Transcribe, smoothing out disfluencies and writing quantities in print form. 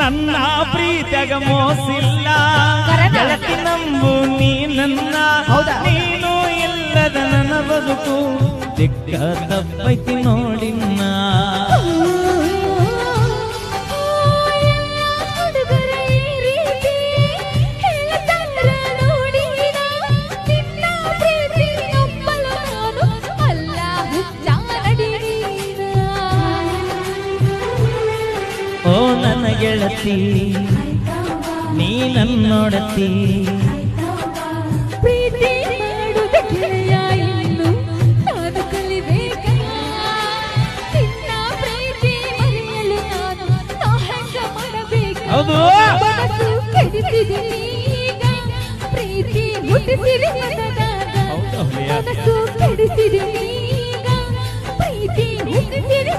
ನನ್ನ ಪ್ರೀತಿಯಾಗ ಮೋಸಿಲ್ಲ ಗೆಳತಿ ನಂಬು ನೀ ನನ್ನ ನೀನು ಇಲ್ಲದ ನನ್ನ ಬದುಕು ದಿಕ್ಕ ತಪ್ಪೈತಿ ನೋಡಿನ್ನ ಓ ನನ್ನ ಗೆಳತಿ ನೀ ನನ್ನೊಡತಿ ಪ್ರೀತಿ ಮಾಡುವುದ ಗೆಳೆಯ ಇನ್ನು ನಾನು ಕಲಿಬೇಕ ನಿನ್ನ ಪ್ರೀತಿ ಮರೆಯಲು ನಾ ಹೆಂಗ ಮಾಡಬೇಕು ಮನಸ್ಸು ಕೆಡಿಸಿದೆ ಈಗ ಪ್ರೀತಿ ಹುಟ್ಟಿಸಿದೆ ಮನದಾಗ ಮನಸ್ಸು ಕೆಡಿಸಿದೆ ಈಗ ಪ್ರೀತಿ ಹುಟ್ಟಿಸಿದೆ